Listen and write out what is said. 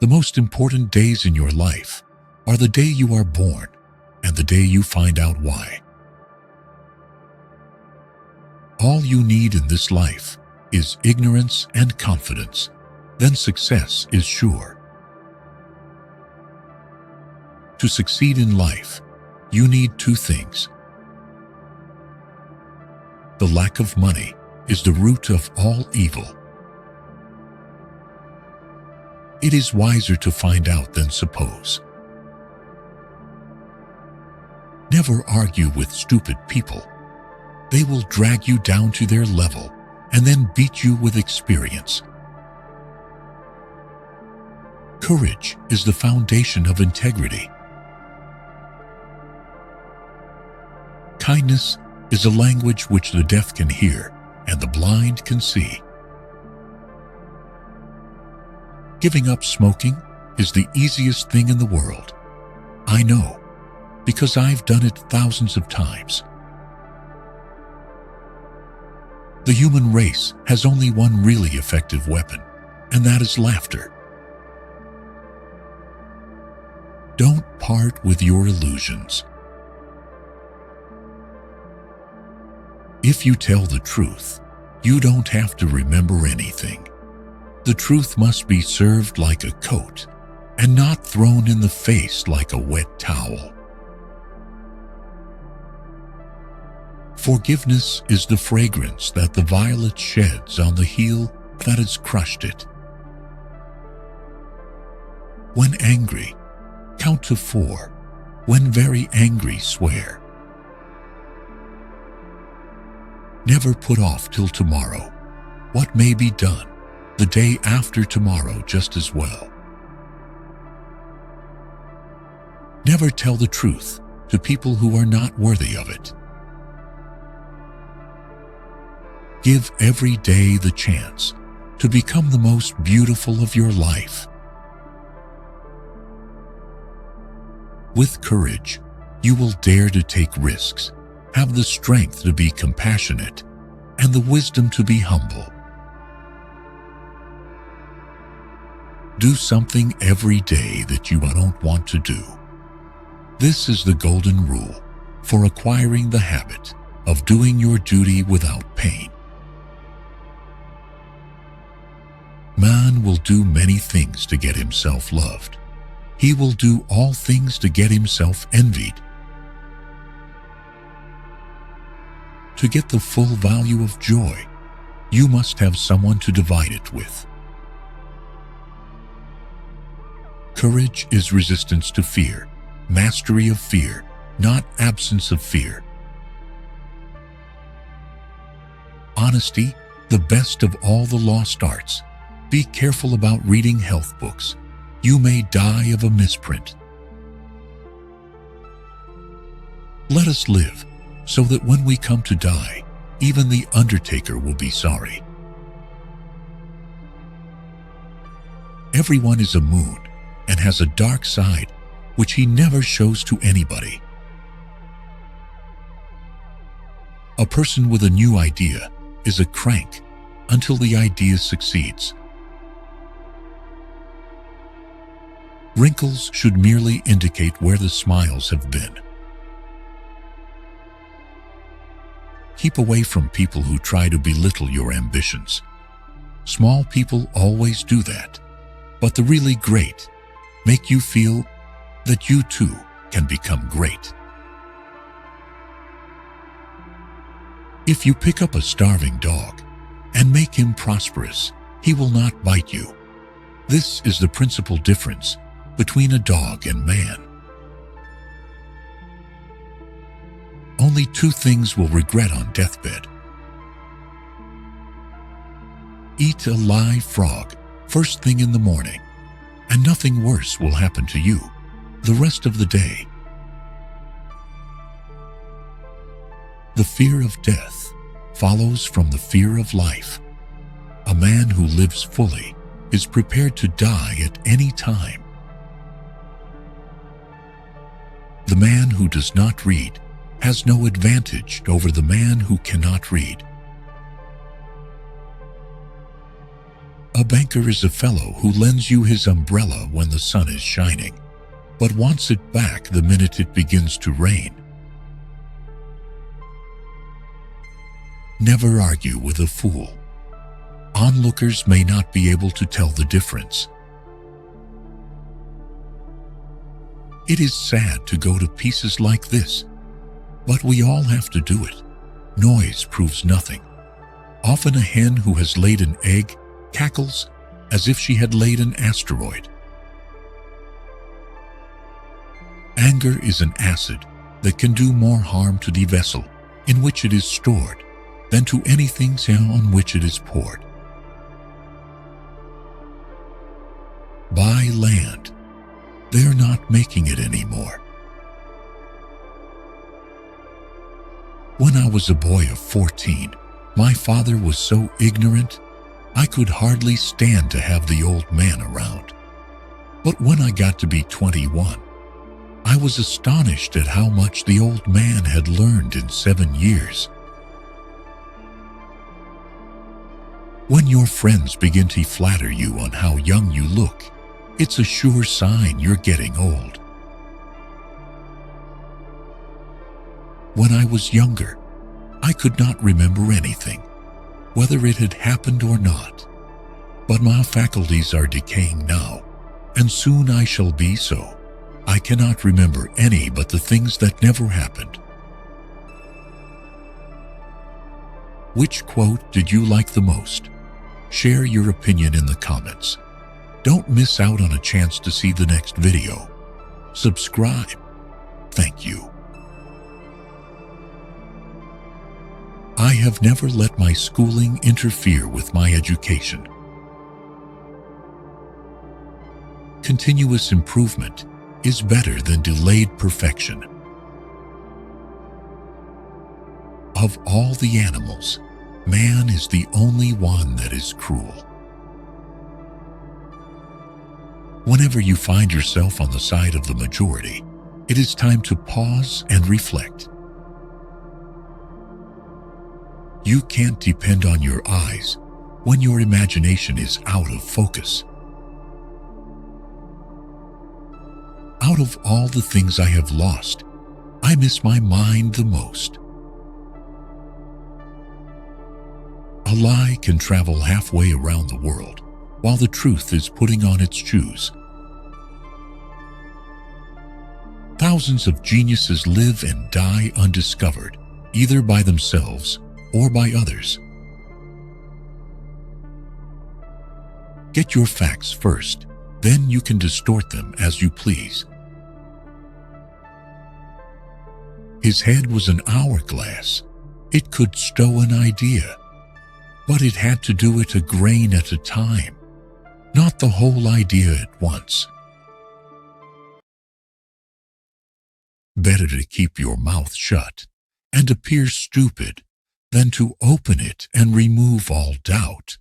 The most important days in your life are the day you are born and the day you find out why. All you need in this life is ignorance and confidence. Then success is sure. To succeed in life, you need two things. The lack of money is the root of all evil. It is wiser to find out than suppose. Never argue with stupid people. They will drag you down to their level and then beat you with experience. Courage is the foundation of integrity. Kindness is a language which the deaf can hear and the blind can see. Giving up smoking is the easiest thing in the world. I know, because I've done it thousands of times. The human race has only one really effective weapon, and that is laughter. Don't part with your illusions. If you tell the truth, you don't have to remember anything. The truth must be served like a coat and not thrown in the face like a wet towel. Forgiveness is the fragrance that the violet sheds on the heel that has crushed it. When angry, count to 4. When very angry, swear. Never put off till tomorrow what may be done the day after tomorrow just as well. Never tell the truth to people who are not worthy of it. Give every day the chance to become the most beautiful of your life. With courage, you will dare to take risks, have the strength to be compassionate, and the wisdom to be humble. Do something every day that you don't want to do. This is the golden rule for acquiring the habit of doing your duty without pain. Man will do many things to get himself loved. He will do all things to get himself envied. To get the full value of joy, you must have someone to divide it with. Courage is resistance to fear, mastery of fear, not absence of fear. Honesty, the best of all the lost arts. Be careful about reading health books. You may die of a misprint. Let us live so that when we come to die, even the undertaker will be sorry. Everyone is a moon and has a dark side which he never shows to anybody. A person with a new idea is a crank until the idea succeeds. Wrinkles should merely indicate where the smiles have been. Keep away from people who try to belittle your ambitions. Small people always do that, but the really great make you feel that you too can become great. If you pick up a starving dog and make him prosperous, he will not bite you. This is the principal difference between a dog and man. Only two things will regret on deathbed. Eat a live frog first thing in the morning, and nothing worse will happen to you the rest of the day. The fear of death follows from the fear of life. A man who lives fully is prepared to die at any time. The man who does not read has no advantage over the man who cannot read. A banker is a fellow who lends you his umbrella when the sun is shining, but wants it back the minute it begins to rain. Never argue with a fool. Onlookers may not be able to tell the difference. It is sad to go to pieces like this, but we all have to do it. Noise proves nothing. Often a hen who has laid an egg cackles as if she had laid an asteroid. Anger is an acid that can do more harm to the vessel in which it is stored than to anything on which it is poured. Buy land. They're not making it anymore. When I was a boy of 14, my father was so ignorant, I could hardly stand to have the old man around. But when I got to be 21, I was astonished at how much the old man had learned in 7 years. When your friends begin to flatter you on how young you look, it's a sure sign you're getting old. When I was younger, I could not remember anything, whether it had happened or not. But my faculties are decaying now, and soon I shall be so. I cannot remember any but the things that never happened. Which quote did you like the most? Share your opinion in the comments. Don't miss out on a chance to see the next video. Subscribe. Thank you. I have never let my schooling interfere with my education. Continuous improvement is better than delayed perfection. Of all the animals, man is the only one that is cruel. Whenever you find yourself on the side of the majority, it is time to pause and reflect. You can't depend on your eyes when your imagination is out of focus. Out of all the things I have lost, I miss my mind the most. A lie can travel halfway around the world, while the truth is putting on its shoes. Thousands of geniuses live and die undiscovered, either by themselves or by others. Get your facts first, then you can distort them as you please. His head was an hourglass. It could stow an idea, but it had to do it a grain at a time, not the whole idea at once. Better to keep your mouth shut and appear stupid than to open it and remove all doubt.